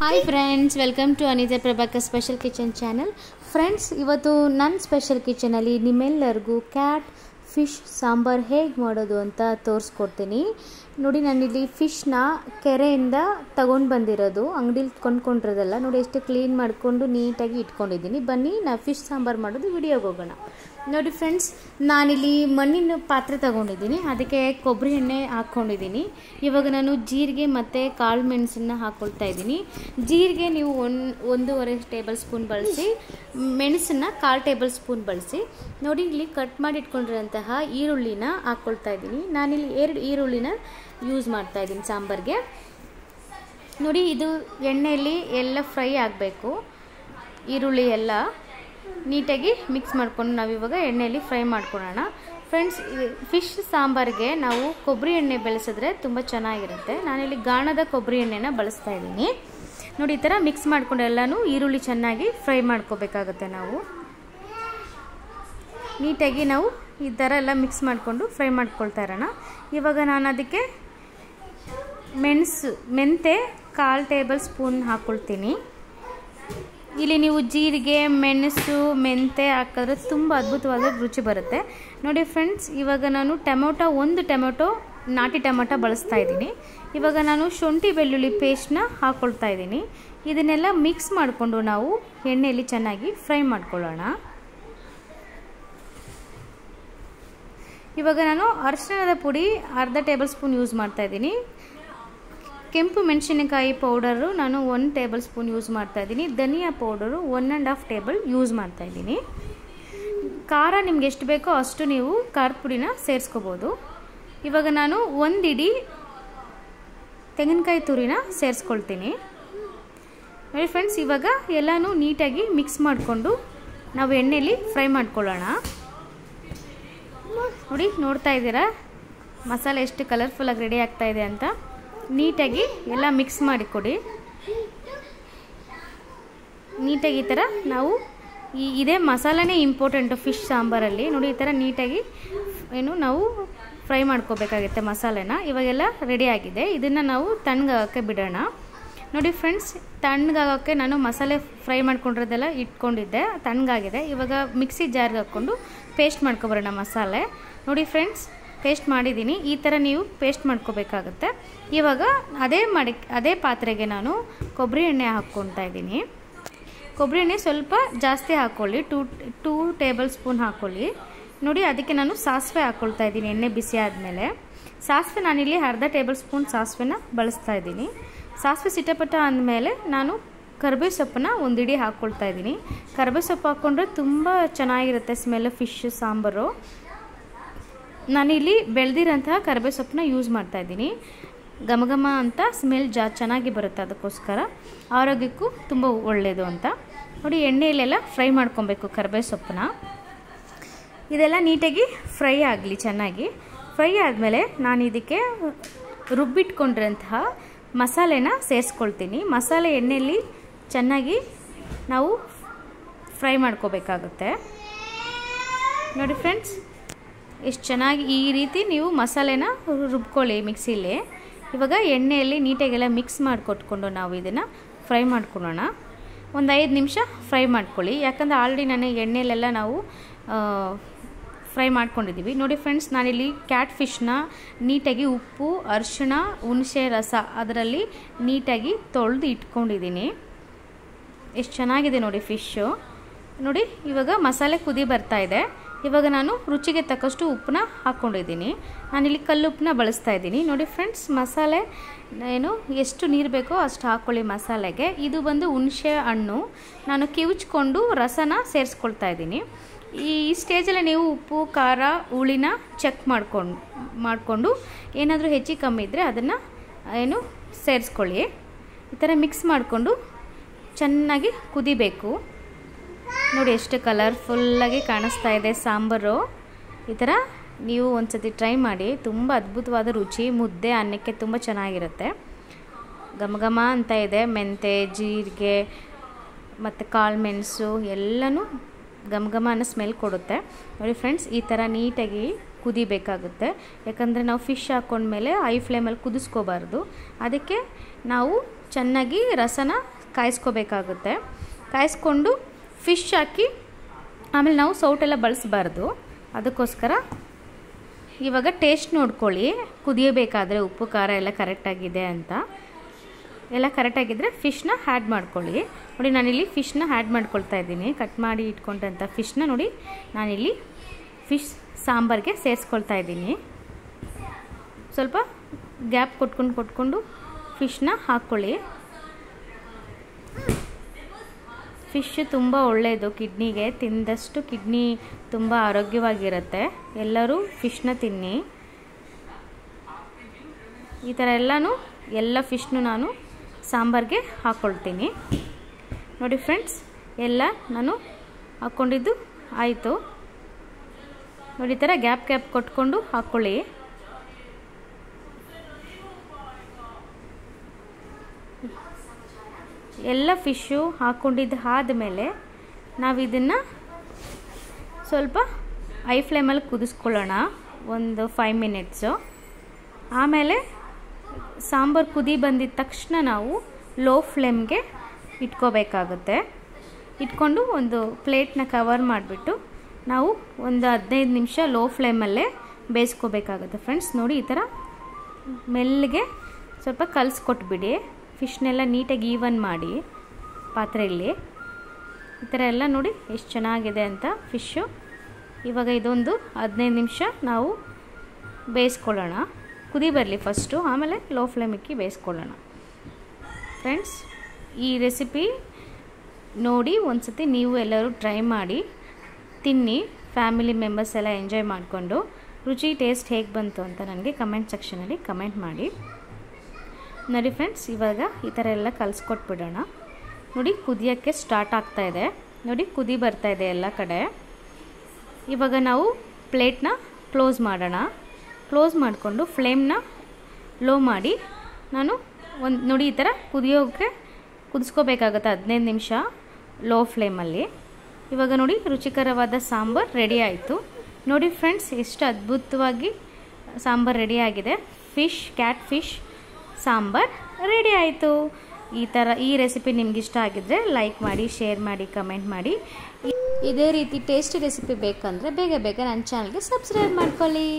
Hi friends, welcome to Anita Prabhakar special kitchen channel. Friends, ಇವತ್ತು ನನ್ನ special ಕಿಚನಲ್ಲಿ ನಿಮ್ಮೆಲ್ಲರಿಗೂ ಕ್ಯಾಟ್ ಫಿಶ್ ಸಾಂಬಾರು ಹೇಗೆ ಮಾಡೋದು ಅಂತ ತೋರಿಸ್ಕೊಡ್ತೀನಿ. ನೋಡಿ, ನಾನಿಲ್ಲಿ ಫಿಶ್ನ ಕೆರೆಯಿಂದ ತಗೊಂಡು ಬಂದಿರೋದು, ಅಂಗಡಿಲಿ ಕೊಂಡ್ಕೊಂಡಿರೋದಲ್ಲ. ನೋಡಿ, ಎಷ್ಟು ಕ್ಲೀನ್ ಮಾಡಿಕೊಂಡು ನೀಟಾಗಿ ಇಟ್ಕೊಂಡಿದ್ದೀನಿ. ಬನ್ನಿ ನಾವು ಫಿಶ್ ಸಾಂಬಾರು ಮಾಡೋದು ವಿಡಿಯೋಗೆ ಹೋಗೋಣ. ನೋಡಿ ಫ್ರೆಂಡ್ಸ್, ನಾನಿಲ್ಲಿ ಮಣ್ಣಿನ ಪಾತ್ರೆ ತಗೊಂಡಿದ್ದೀನಿ, ಅದಕ್ಕೆ ಕೊಬ್ಬರಿ ಎಣ್ಣೆ ಹಾಕ್ಕೊಂಡಿದ್ದೀನಿ. ಇವಾಗ ನಾನು ಜೀರಿಗೆ ಮತ್ತು ಕಾಳು ಮೆಣಸನ್ನು ಹಾಕ್ಕೊಳ್ತಾ ಇದ್ದೀನಿ. ಜೀರಿಗೆ ನೀವು 1.5 ಟೇಬಲ್ ಸ್ಪೂನ್ ಬಳಸಿ, ಮೆಣಸನ್ನು 1/4 ಟೇಬಲ್ ಸ್ಪೂನ್ ಬಳಸಿ. ನೋಡಿ, ಇಲ್ಲಿ ಕಟ್ ಮಾಡಿ ಇಟ್ಕೊಂಡಿರೋಂತಹ ಈರುಳ್ಳಿನ ಹಾಕ್ಕೊಳ್ತಾ ಇದ್ದೀನಿ. ನಾನಿಲ್ಲಿ 2 ಈರುಳ್ಳಿನ ಯೂಸ್ ಮಾಡ್ತಾ ಇದ್ದೀನಿ ಸಾಂಬಾರಿಗೆ. ನೋಡಿ, ಇದು ಎಣ್ಣೆಯಲ್ಲಿ ಎಲ್ಲ ಫ್ರೈ ಆಗಬೇಕು. ಈರುಳ್ಳಿ ಎಲ್ಲ ನೀಟಾಗಿ ಮಿಕ್ಸ್ ಮಾಡ್ಕೊಂಡು ನಾವಿವಾಗ ಎಣ್ಣೆಯಲ್ಲಿ ಫ್ರೈ ಮಾಡ್ಕೊಳ್ಳೋಣ. ಫ್ರೆಂಡ್ಸ್, ಫಿಶ್ ಸಾಂಬಾರಿಗೆ ನಾವು ಕೊಬ್ಬರಿ ಎಣ್ಣೆ ಬೆಳೆಸಿದ್ರೆ ತುಂಬ ಚೆನ್ನಾಗಿರುತ್ತೆ. ನಾನಿಲ್ಲಿ ಗಾಣದ ಕೊಬ್ಬರಿ ಎಣ್ಣೆನ ಬಳಸ್ತಾ ಇದ್ದೀನಿ. ನೋಡಿ, ಈ ಥರ ಮಿಕ್ಸ್ ಮಾಡ್ಕೊಂಡು ಎಲ್ಲನೂ ಈರುಳ್ಳಿ ಚೆನ್ನಾಗಿ ಫ್ರೈ ಮಾಡ್ಕೋಬೇಕಾಗುತ್ತೆ. ನಾವು ನೀಟಾಗಿ ನಾವು ಈ ಥರ ಎಲ್ಲ ಮಿಕ್ಸ್ ಮಾಡಿಕೊಂಡು ಫ್ರೈ ಮಾಡ್ಕೊಳ್ತಾ ಇರೋಣ. ಇವಾಗ ನಾನು ಅದಕ್ಕೆ ಮೆಂತೆ 1/4 ಟೇಬಲ್ ಸ್ಪೂನ್ ಹಾಕ್ಕೊಳ್ತೀನಿ. ಇಲ್ಲಿ ನೀವು ಜೀರಿಗೆ, ಮೆಣಸು, ಮೆಂತೆ ಹಾಕಿದ್ರೆ ತುಂಬ ಅದ್ಭುತವಾದ ರುಚಿ ಬರುತ್ತೆ. ನೋಡಿ ಫ್ರೆಂಡ್ಸ್, ಇವಾಗ ನಾನು ಒಂದು ಟೊಮೆಟೊ ನಾಟಿ ಟೊಮೆಟೊ ಬಳಸ್ತಾ ಇದ್ದೀನಿ. ಇವಾಗ ನಾನು ಶುಂಠಿ ಬೆಳ್ಳುಳ್ಳಿ ಪೇಸ್ಟ್ನ ಹಾಕ್ಕೊಳ್ತಾ ಇದ್ದೀನಿ. ಇದನ್ನೆಲ್ಲ ಮಿಕ್ಸ್ ಮಾಡಿಕೊಂಡು ನಾವು ಎಣ್ಣೆಯಲ್ಲಿ ಚೆನ್ನಾಗಿ ಫ್ರೈ ಮಾಡ್ಕೊಳ್ಳೋಣ. ಇವಾಗ ನಾನು ಅರಿಶಿಣದ ಪುಡಿ 1/2 ಟೇಬಲ್ ಸ್ಪೂನ್ ಯೂಸ್ ಮಾಡ್ತಾ ಇದ್ದೀನಿ. ಕೆಂಪು ಮೆಣಸಿನಕಾಯಿ ಪೌಡರು ನಾನು 1 ಟೇಬಲ್ ಸ್ಪೂನ್ ಯೂಸ್ ಮಾಡ್ತಾ ಇದ್ದೀನಿ. ಧನಿಯಾ ಪೌಡರು 1.5 ಟೇಬಲ್ ಯೂಸ್ ಮಾಡ್ತಾ ಇದ್ದೀನಿ. ಖಾರ ನಿಮ್ಗೆ ಎಷ್ಟು ಬೇಕೋ ಅಷ್ಟು ನೀವು ಖಾರದ ಪುಡಿನ ಸೇರಿಸ್ಕೋಬೋದು. ಇವಾಗ ನಾನು 1 ಇಡೀ ತೆಂಗಿನಕಾಯಿ ತುರಿನ ಸೇರಿಸ್ಕೊಳ್ತೀನಿ. ನೋಡಿ ಫ್ರೆಂಡ್ಸ್, ಇವಾಗ ಎಲ್ಲನೂ ನೀಟಾಗಿ ಮಿಕ್ಸ್ ಮಾಡಿಕೊಂಡು ನಾವು ಎಣ್ಣೆಯಲ್ಲಿ ಫ್ರೈ ಮಾಡ್ಕೊಳ್ಳೋಣ. ನೋಡಿ, ನೋಡ್ತಾ ಇದ್ದೀರಾ ಮಸಾಲೆ ಎಷ್ಟು ಕಲರ್ಫುಲ್ಲಾಗಿ ರೆಡಿ ಆಗ್ತಾ ಇದೆ ಅಂತ. ನೀಟಾಗಿ ಎಲ್ಲ ಮಿಕ್ಸ್ ಮಾಡಿಕೊಡಿ. ನೀಟಾಗಿ ಈ ಥರ ನಾವು ಇದೇ ಮಸಾಲೆನೇ ಇಂಪಾರ್ಟೆಂಟು ಫಿಶ್ ಸಾಂಬಾರಲ್ಲಿ. ನೋಡಿ, ಈ ಥರ ನೀಟಾಗಿ ನಾವು ಫ್ರೈ ಮಾಡ್ಕೋಬೇಕಾಗುತ್ತೆ ಮಸಾಲೆನ. ಇವಾಗೆಲ್ಲ ರೆಡಿ ಆಗಿದೆ. ಇದನ್ನು ನಾವು ತಣ್ಣಗಾಗೋಕ್ಕೆ ಬಿಡೋಣ. ನೋಡಿ ಫ್ರೆಂಡ್ಸ್, ತಣ್ಣಗಾಗೋಕ್ಕೆ ನಾನು ಮಸಾಲೆ ಫ್ರೈ ಮಾಡ್ಕೊಂಡಿರೋದೆಲ್ಲ ಇಟ್ಕೊಂಡಿದ್ದೆ, ತಣ್ಣಗಾಗಿದೆ. ಇವಾಗ ಮಿಕ್ಸಿ ಜಾರ್ಗೆ ಹಾಕ್ಕೊಂಡು ಪೇಸ್ಟ್ ಮಾಡ್ಕೊಬರೋಣ ಮಸಾಲೆ. ನೋಡಿ ಫ್ರೆಂಡ್ಸ್, ಪೇಸ್ಟ್ ಮಾಡಿದ್ದೀನಿ. ಈ ಥರ ನೀವು ಪೇಸ್ಟ್ ಮಾಡ್ಕೋಬೇಕಾಗುತ್ತೆ. ಇವಾಗ ಅದೇ ಪಾತ್ರೆಗೆ ನಾನು ಕೊಬ್ಬರಿ ಎಣ್ಣೆ ಹಾಕ್ಕೊಳ್ತಾ ಇದ್ದೀನಿ. ಕೊಬ್ಬರಿ ಎಣ್ಣೆ ಸ್ವಲ್ಪ ಜಾಸ್ತಿ ಹಾಕ್ಕೊಳ್ಳಿ, 2 ಟೇಬಲ್ ಸ್ಪೂನ್ ಹಾಕ್ಕೊಳ್ಳಿ. ನೋಡಿ, ಅದಕ್ಕೆ ನಾನು ಸಾಸಿವೆ ಹಾಕ್ಕೊಳ್ತಾ ಇದ್ದೀನಿ. ಎಣ್ಣೆ ಬಿಸಿ ಆದಮೇಲೆ ಸಾಸಿವೆ ನಾನಿಲ್ಲಿ 1/2 ಟೇಬಲ್ ಸ್ಪೂನ್ ಸಾಸಿವೆನ ಬಳಸ್ತಾ ಇದ್ದೀನಿ. ಸಾಸಿವೆ ಸಿಟಪಟ ಅಂದಮೇಲೆ ನಾನು ಕರಿಬೇವು ಸೊಪ್ಪನ್ನ 1 ಇಡೀ ಹಾಕ್ಕೊಳ್ತಾ ಇದ್ದೀನಿ. ಕರಿಬೇವು ಸೊಪ್ಪು ಹಾಕ್ಕೊಂಡ್ರೆ ತುಂಬ ಚೆನ್ನಾಗಿರುತ್ತೆ ಸ್ಮೆಲ್ ಫಿಶ್ ಸಾಂಬಾರು. ನಾನಿಲ್ಲಿ ಬೆಳೆದಿರೋಂತಹ ಕರಿಬೇವು ಸೊಪ್ಪನ್ನ ಯೂಸ್ ಮಾಡ್ತಾ ಇದ್ದೀನಿ. ಘಮ ಅಂತ ಸ್ಮೆಲ್ ಚೆನ್ನಾಗಿ ಬರುತ್ತೆ, ಅದಕ್ಕೋಸ್ಕರ ಆರೋಗ್ಯಕ್ಕೂ ತುಂಬ ಒಳ್ಳೆಯದು ಅಂತ. ನೋಡಿ, ಎಣ್ಣೆಯಲ್ಲೆಲ್ಲ ಫ್ರೈ ಮಾಡ್ಕೊಬೇಕು ಕರಿಬೇವು ಸೊಪ್ಪನ್ನ. ಇದೆಲ್ಲ ನೀಟಾಗಿ ಫ್ರೈ ಆಗಲಿ. ಚೆನ್ನಾಗಿ ಫ್ರೈ ಆದಮೇಲೆ ನಾನು ಇದಕ್ಕೆ ರುಬ್ಬಿಟ್ಕೊಂಡಿರೋಂತಹ ಮಸಾಲೆನ ಸೇರಿಸ್ಕೊಳ್ತೀನಿ. ಮಸಾಲೆ ಎಣ್ಣೆಯಲ್ಲಿ ಚೆನ್ನಾಗಿ ನಾವು ಫ್ರೈ ಮಾಡ್ಕೋಬೇಕಾಗುತ್ತೆ. ನೋಡಿ ಫ್ರೆಂಡ್ಸ್, ಎಷ್ಟು ಚೆನ್ನಾಗಿ ಈ ರೀತಿ ನೀವು ಮಸಾಲೆನ ರುಬ್ಕೊಳ್ಳಿ ಮಿಕ್ಸಿಲಿ. ಇವಾಗ ಎಣ್ಣೆಯಲ್ಲಿ ನೀಟಾಗೆಲ್ಲ ಮಿಕ್ಸ್ ಮಾಡಿಕೊಟ್ಕೊಂಡು ನಾವು ಇದನ್ನು ಫ್ರೈ ಮಾಡ್ಕೊಳ್ಳೋಣ. ಒಂದು 5 ನಿಮಿಷ ಫ್ರೈ ಮಾಡ್ಕೊಳ್ಳಿ, ಯಾಕಂದರೆ ಆಲ್ರೆಡಿ ನಾನು ಎಣ್ಣೆಲೆಲ್ಲ ನಾವು ಫ್ರೈ ಮಾಡ್ಕೊಂಡಿದ್ದೀವಿ. ನೋಡಿ ಫ್ರೆಂಡ್ಸ್, ನಾನಿಲ್ಲಿ ಕ್ಯಾಟ್ ಫಿಶ್ನ ನೀಟಾಗಿ ಉಪ್ಪು, ಅರಿಶಿಣ, ಹುಣಸೆ ರಸ ಅದರಲ್ಲಿ ನೀಟಾಗಿ ತೊಳೆದು ಇಟ್ಕೊಂಡಿದ್ದೀನಿ. ಎಷ್ಟು ಚೆನ್ನಾಗಿದೆ ನೋಡಿ ಫಿಶ್ಶು. ನೋಡಿ, ಇವಾಗ ಮಸಾಲೆ ಕುದಿ ಬರ್ತಾ ಇದೆ. ಇವಾಗ ನಾನು ರುಚಿಗೆ ತಕ್ಕಷ್ಟು ಉಪ್ಪನ್ನ ಹಾಕ್ಕೊಂಡಿದ್ದೀನಿ. ನಾನಿಲ್ಲಿ ಕಲ್ಲುಪ್ಪನ್ನ ಬಳಸ್ತಾ ಇದ್ದೀನಿ. ನೋಡಿ ಫ್ರೆಂಡ್ಸ್, ಮಸಾಲೆ ಎಷ್ಟು ನೀರು ಬೇಕೋ ಅಷ್ಟು ಹಾಕ್ಕೊಳ್ಳಿ ಮಸಾಲೆಗೆ. ಇದು ಬಂದು ಹುಣಸೆ ಹಣ್ಣು ನಾನು ಕಿವುಚ್ಕೊಂಡು ರಸನ ಸೇರಿಸ್ಕೊಳ್ತಾ ಇದ್ದೀನಿ. ಈ ಸ್ಟೇಜಲ್ಲಿ ನೀವು ಉಪ್ಪು, ಖಾರ, ಹುಳಿನ ಚೆಕ್ ಮಾಡಿಕೊಂಡು ಏನಾದರೂ ಹೆಚ್ಚು ಕಮ್ಮಿ ಇದ್ದರೆ ಅದನ್ನು ಸೇರಿಸ್ಕೊಳ್ಳಿ. ಈ ಥರ ಮಿಕ್ಸ್ ಮಾಡಿಕೊಂಡು ಚೆನ್ನಾಗಿ ಕುದಿಬೇಕು. ನೋಡಿ, ಎಷ್ಟು ಕಲರ್ಫುಲ್ಲಾಗಿ ಕಾಣಿಸ್ತಾ ಇದೆ ಸಾಂಬಾರು. ಈ ಥರ ನೀವು ಒಂದ್ಸತಿ ಟ್ರೈ ಮಾಡಿ. ತುಂಬ ಅದ್ಭುತವಾದ ರುಚಿ, ಮುದ್ದೆ ಅನ್ನಕ್ಕೆ ತುಂಬ ಚೆನ್ನಾಗಿರುತ್ತೆ. ಘಮ ಅಂತ ಇದೆ. ಮೆಂತೆ, ಜೀರಿಗೆ ಮತ್ತು ಕಾಳು ಮೆಣಸು ಎಲ್ಲನೂ ಘಮ ಅನ್ನೋ ಸ್ಮೆಲ್ ಕೊಡುತ್ತೆ. ನೋಡಿ ಫ್ರೆಂಡ್ಸ್, ಈ ಥರ ನೀಟಾಗಿ ಕುದಿಬೇಕಾಗುತ್ತೆ. ಯಾಕಂದರೆ ನಾವು ಫಿಶ್ ಹಾಕ್ಕೊಂಡ್ಮೇಲೆ ಹೈ ಫ್ಲೇಮಲ್ಲಿ ಕುದಿಸ್ಕೋಬಾರ್ದು. ಅದಕ್ಕೆ ನಾವು ಚೆನ್ನಾಗಿ ರಸನ ಕಾಯಿಸ್ಕೋಬೇಕಾಗುತ್ತೆ. ಕಾಯಿಸ್ಕೊಂಡು ಫಿಶ್ ಹಾಕಿ ಆಮೇಲೆ ನಾವು ಸೌಟೆಲ್ಲ ಬಳಸಬಾರ್ದು. ಅದಕ್ಕೋಸ್ಕರ ಇವಾಗ ಟೇಸ್ಟ್ ನೋಡ್ಕೊಳ್ಳಿ, ಕುದಿಯಬೇಕಾದ್ರೆ ಉಪ್ಪು ಖಾರ ಎಲ್ಲ ಕರೆಕ್ಟಾಗಿದೆ ಅಂತ. ಎಲ್ಲ ಕರೆಕ್ಟಾಗಿದ್ದರೆ ಫಿಶ್ನ ಆ್ಯಡ್ ಮಾಡ್ಕೊಳ್ಳಿ. ನೋಡಿ ನಾನಿಲ್ಲಿ ಫಿಶ್ನ ಆ್ಯಡ್ ಮಾಡ್ಕೊಳ್ತಾ ಇದ್ದೀನಿ. ಕಟ್ ಮಾಡಿ ಇಟ್ಕೊಂಡಂಥ ಫಿಶ್ನ ನೋಡಿ ನಾನಿಲ್ಲಿ ಫಿಶ್ ಸಾಂಬಾರಿಗೆ ಸೇರಿಸ್ಕೊಳ್ತಾ ಇದ್ದೀನಿ. ಸ್ವಲ್ಪ ಗ್ಯಾಪ್ ಕೊಟ್ಕೊಂಡು ಫಿಶ್ನ ಹಾಕ್ಕೊಳ್ಳಿ. ಫಿಶ್ ತುಂಬ ಒಳ್ಳೆಯದು ಕಿಡ್ನಿಗೆ. ತಿಂದಷ್ಟು ಕಿಡ್ನಿ ತುಂಬ ಆರೋಗ್ಯವಾಗಿರುತ್ತೆ. ಎಲ್ಲರೂ ಫಿಶ್ನ ತಿನ್ನಿ. ಈ ಥರ ಎಲ್ಲ ಫಿಶ್ನು ನಾನು ಸಾಂಬಾರಿಗೆ ಹಾಕ್ಕೊಳ್ತೀನಿ. ನೋಡಿ ಫ್ರೆಂಡ್ಸ್, ಎಲ್ಲ ನಾನು ಹಾಕ್ಕೊಂಡಿದ್ದು ಆಯಿತು. ನೋಡಿ ಈ ಥರ ಗ್ಯಾಪ್ ಕೊಟ್ಕೊಂಡು ಹಾಕ್ಕೊಳ್ಳಿ. ಎಲ್ಲ ಫಿಶ್ಶು ಹಾಕ್ಕೊಂಡಿದ್ದು ಆದಮೇಲೆ ನಾವು ಇದನ್ನು ಸ್ವಲ್ಪ ಐ ಫ್ಲೇಮಲ್ಲಿ ಕುದಿಸ್ಕೊಳ್ಳೋಣ ಒಂದು 5 ಮಿನಿಟ್ಸು. ಆಮೇಲೆ ಸಾಂಬಾರು ಕುದಿ ಬಂದಿದ್ದ ತಕ್ಷಣ ನಾವು ಲೋ ಫ್ಲೇಮ್ಗೆ ಇಟ್ಕೋಬೇಕಾಗುತ್ತೆ. ಇಟ್ಕೊಂಡು ಒಂದು ಪ್ಲೇಟ್ನ ಕವರ್ ಮಾಡಿಬಿಟ್ಟು ನಾವು ಒಂದು 15 ನಿಮಿಷ ಲೋ ಫ್ಲೇಮಲ್ಲೇ ಬೇಯಿಸ್ಕೋಬೇಕಾಗುತ್ತೆ. ಫ್ರೆಂಡ್ಸ್ ನೋಡಿ ಈ ಥರ ಮೆಲ್ಲಗೆ ಸ್ವಲ್ಪ ಕಲಿಸ್ಕೊಟ್ಬಿಡಿ. ಫಿಶ್ನೆಲ್ಲ ನೀಟಾಗಿ ಈವನ್ ಮಾಡಿ ಪಾತ್ರೆಯಲ್ಲಿ. ಈ ಥರ ಎಲ್ಲ ನೋಡಿ ಎಷ್ಟು ಚೆನ್ನಾಗಿದೆ ಅಂತ ಫಿಶ್ಶು. ಇವಾಗ ಇದೊಂದು 15 ನಿಮಿಷ ನಾವು ಬೇಯಿಸ್ಕೊಳ್ಳೋಣ. ಕುದಿ ಬರಲಿ ಫಸ್ಟು, ಆಮೇಲೆ ಲೋ ಫ್ಲೇಮ್ ಇಕ್ಕಿ ಬೇಯಿಸ್ಕೊಳ್ಳೋಣ. ಫ್ರೆಂಡ್ಸ್, ಈ ರೆಸಿಪಿ ನೋಡಿ ಒಂದ್ಸತಿ ನೀವು ಎಲ್ಲರೂ ಟ್ರೈ ಮಾಡಿ ತಿನ್ನಿ. ಫ್ಯಾಮಿಲಿ ಮೆಂಬರ್ಸ್ ಎಲ್ಲ ಎಂಜಾಯ್ ಮಾಡಿಕೊಂಡು ರುಚಿ ಟೇಸ್ಟ್ ಹೇಗೆ ಬಂತು ಅಂತ ನನಗೆ ಕಮೆಂಟ್ ಸೆಕ್ಷನಲ್ಲಿ ಕಮೆಂಟ್ ಮಾಡಿ. ನೋಡಿ ಫ್ರೆಂಡ್ಸ್, ಇವಾಗ ಈ ಥರ ಎಲ್ಲ ಕಲಿಸ್ಕೊಟ್ಬಿಡೋಣ. ನೋಡಿ ಕುದಿಯೋಕ್ಕೆ ಸ್ಟಾರ್ಟ್ ಆಗ್ತಾಯಿದೆ. ನೋಡಿ ಕುದಿ ಬರ್ತಾಯಿದೆ ಎಲ್ಲ ಕಡೆ. ಇವಾಗ ನಾವು ಪ್ಲೇಟ್ನ ಕ್ಲೋಸ್ ಮಾಡೋಣ. ಕ್ಲೋಸ್ ಮಾಡಿಕೊಂಡು ಫ್ಲೇಮ್ನ ಲೋ ಮಾಡಿ ನಾನು ನೋಡಿ ಈ ಥರ ಕುದಿಸ್ಕೋಬೇಕಾಗುತ್ತೆ 15 ನಿಮಿಷ ಲೋ ಫ್ಲೇಮಲ್ಲಿ. ಇವಾಗ ನೋಡಿ ರುಚಿಕರವಾದ ಸಾಂಬಾರು ರೆಡಿ ಆಯಿತು. ನೋಡಿ ಫ್ರೆಂಡ್ಸ್, ಎಷ್ಟು ಅದ್ಭುತವಾಗಿ ಸಾಂಬಾರು ರೆಡಿ ಆಗಿದೆ. ಕ್ಯಾಟ್ ಫಿಶ್ ಸಾಂಬಾರು ರೆಡಿ ಆಯಿತು. ಈ ರೆಸಿಪಿ ನಿಮ್ಗೆ ಇಷ್ಟ ಆಗಿದ್ದರೆ ಲೈಕ್ ಮಾಡಿ, ಶೇರ್ ಮಾಡಿ, ಕಮೆಂಟ್ ಮಾಡಿ. ಇದೇ ರೀತಿ ಟೇಸ್ಟಿ ರೆಸಿಪಿ ಬೇಕಂದರೆ ಬೇಗ ನನ್ನ ಚಾನಲ್ಗೆ ಸಬ್ಸ್ಕ್ರೈಬ್ ಮಾಡ್ಕೊಳ್ಳಿ.